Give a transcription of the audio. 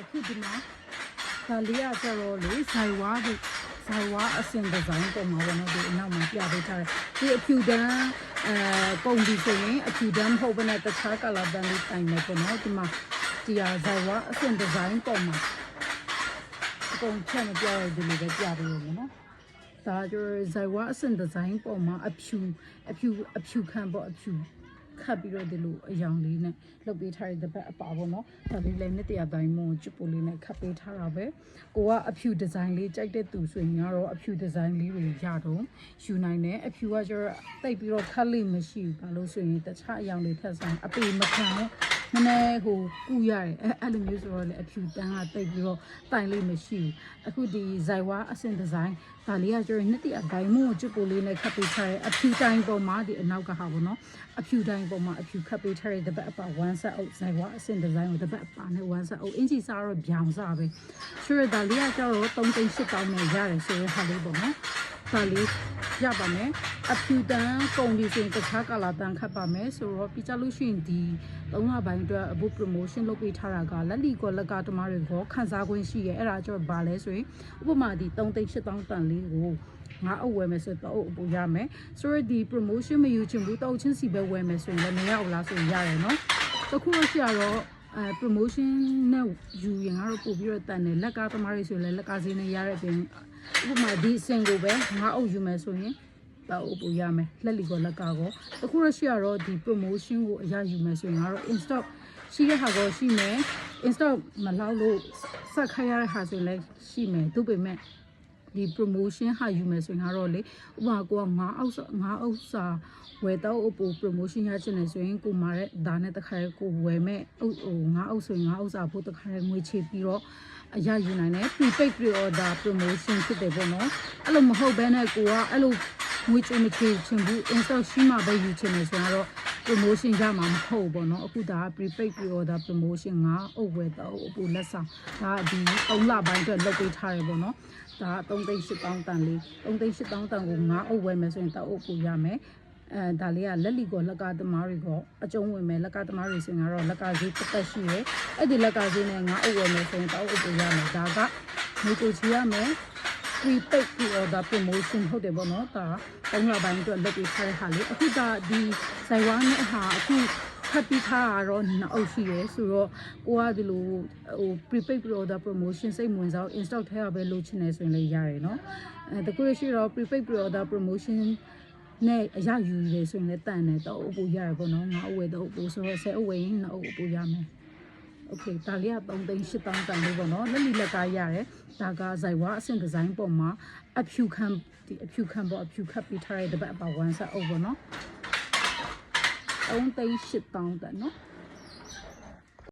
ခုဒီမှာဒါလေးကကျတော့လေဇိုင်ဝါအစင်ဒီဇိုင်းပုံမှာပေါ့နော်ဒီအနောက်မှာပြပေးထားတယ်ဒီအဖြူတန်းပုံဒီဆိုရင်အဖြူတန်းမဟုတ်ဘဲနဲ့တခြား color တန်းလေးတိုင်မယ်ပေါ့နော်ဒီမှာဒီဟာဇိုင်ဝါအစင်ဒီဇိုင်းပုံမှာအကုန်ချက်မပြရဒီလိုပဲပြပေးရမယ်နော်ဒါကျဇိုင်ဝါအစင်ဒီဇိုင်းပုံမှာအဖြူခံပေါ့အဖြူခတ်ပြီးတော့ဒီလိုအယောင်လေးနဲ့လုပ်ပေးထားတဲ့တစ်ပတ်အပါပေါ့နော်ဒါလေးလည်းနှစ်တရာတိုင်းမုံချစ်ပိုလေးနဲ့ခတ်ပေးထားတာပဲကိုကအဖြူဒီဇိုင်းလေးကြိုက်တဲ့သူဆိုရင်ကတော့အဖြူဒီဇိုင်းလေးတွေရတော့ယူနိုင်တယ်အဖြူကကျတော့တိတ်ပြီးတော့ခတ်လိမ့်မရှိဘူးဘာလို့ဆိုရင်တခြားအယောင်တွေထက်ဆိုင်အပေမခံတော့နည်းနည်းဟိုကူရတယ်အဲ့လိုမျိုးဆိုတော့လေအဖြူတန်းကတိတ်ပြီးတော့တိုင်လိမ့်မရှိဘူးအခုဒီဇိုင်ဝါအစင်ဒီဇိုင်းဒါလေးကကျတော့နှစ်တရာတိုင်းမုံချစ်ပိုလေးနဲ့ခတ်ပေးထားတဲ့အဖြူတိုင်းပေါ်မှာဒီအနောက်ကဟာပေါ့နော်အဖြူတိုင်းပေါ်မှာအဖြူခတ်ပေးထားတဲ့တပတ်အပါ1ဆက်အုပ်ဇိုင်ဝါအစင်ဒီဇိုင်းကိုတပတ်အပါနဲ့1ဆက်အုပ်အင်ဂျီစားတော့ပြောင်စားပဲဆိုတော့ဒါလေးကကျတော့3,800နဲ့ရတယ်ဆိုရင်ဟာလေးပေါ့နော်ဒါလေးရပါမယ်အဖြူတန်းကုန်ဒီဆိုရင်တခြား color တန်းခတ်ပါမယ်ဆိုတော့ပြကြလို့ရှိရင်ဒီ3လပိုင်းအတွက်အဖို့ promotion လုပ်ပေးထားတာကလက်လီကောလက်ကတမားတွေကိုခန်းစားခွင့်ရှိရဲအဲ့ဒါကျတော့ဘာလဲဆိုရင်ဥပမာဒီ3,800တန်လေးကိုငါအုပ်ဝယ်မယ်ဆိုတော့အုပ်အပူရမယ်ဆိုတော့ဒီ promotion မယူချင်ဘူးတောက်ချင်းစီပဲဝယ်မယ်ဆိုရင်လည်းမရဘူးလားဆိုရင်ရတယ်နော်တခုလို့ရှိရတော့ promotion နဲ့ယူရင်ကတော့ပို့ပြီးတော့တန်တယ်လက်ကားသမားတွေဆိုရင်လည်းလက်ကားစင်းနဲ့ရတဲ့အပြင်ဥပမာဒီအစင်ကိုပဲငါအုပ်ယူမယ်ဆိုရင်တောက်အုပ်ပူရမယ်လက်လီကောလက်ကားကိုတခုလို့ရှိရတော့ဒီ promotion ကိုအရယူမယ်ဆိုရင်ကတော့ in stock ရှိတဲ့ဟာကိုရှိမယ် in stock မလောက်လို့ဆက်ခိုင်းရတဲ့ဟာဆိုရင်လည်းရှိမယ်သူ့ပေမဲ့ဒီ promotion ဟာယူမယ်ဆိုရင်ကတော့လေဥပမာကိုကငါအောက်စာဝယ်တော့အပူ promotion ရချင်တယ်ဆိုရင်ကိုမာတဲ့ဒါနဲ့တခါကိုဝယ်မဲ့ငါအောက်ဆိုရင်ငါအောက်စာဖို့တခါငွေချေပြီးတော့အရယူနိုင်တယ် prepaid pre-order promotion ဖြစ်တယ်ပေါ့နော်အဲ့လိုမဟုတ်ဘဲနဲ့ကိုကအဲ့လိုငွေချေမချေချင်ဘူး install ရှိမှပဲယူချင်တယ်ဆိုရင်တော့ promotion ရမှာမဟုတ်ပေါ့နော်အခုဒါ prepaid pre-order promotion ငါအုပ်ဝယ်တော့အပူလက်ဆောင်ဒါဒီ3လပိုင်းအတွက်လုပ်ပေးထားတယ်ပေါ့နော်ဒါ3,800တန်လေး3,800တန်ကိုငါအုပ်ဝယ်မယ်ဆိုရင်တောက်အုပ်ပူရမယ်ဒါလေးကလက်လီကိုလက်ကားသမားတွေကအကျုံးဝင်မယ်လက်ကားသမားတွေဆိုရင်ကတော့လက်ကားဈေးတစ်သက်ရှိတယ်အဲ့ဒီလက်ကားဈေးနဲ့ငါအုပ်ဝယ်မယ်ဆိုရင်တောက်အုပ်ပူရမယ်ဒါကငွေကိုချီရမယ် prepaid pre-order promotion ဟုတ်တယ်ပေါ့နော်ဒါ3လပိုင်းအတွက်လုပ်ပေးထားတဲ့ဟာလေးအခုဒါဒီဇိုင်ဝါနဲ့ဟာအခုဖတ်ပြီးထားတာတော့နှစ်အုပ်ရှိရဲဆိုတော့ကိုကဒီလိုဟို prepaid pre-order promotion စိတ်ဝင်စား install ထဲရပဲလုပ်ချင်နေဆိုရင်လည်းရတယ်နော်တကူရှိတော့ prepaid pre-order promotion နဲ့အရယူရဆိုရင်လည်းတန်တယ်တော့အပူရတယ်ပေါ့နော်ငါအဝယ်တော့အပူဆိုတော့10အဝယ်ရင်2အုပ်အပူရမယ်โอเคဒါလေးက3,800တန်လေးပေါ့နော်လက်လီလက်ကားရတယ်ဒါကဇိုင်ဝါအဆင့်ဒီဇိုင်းပေါ်မှာအဖြူခံပေါ့အဖြူခတ်ပြီးထားတဲ့တပတ်အပါ1ဆက်အုပ်ပေါ့နော်3,800တန်နော်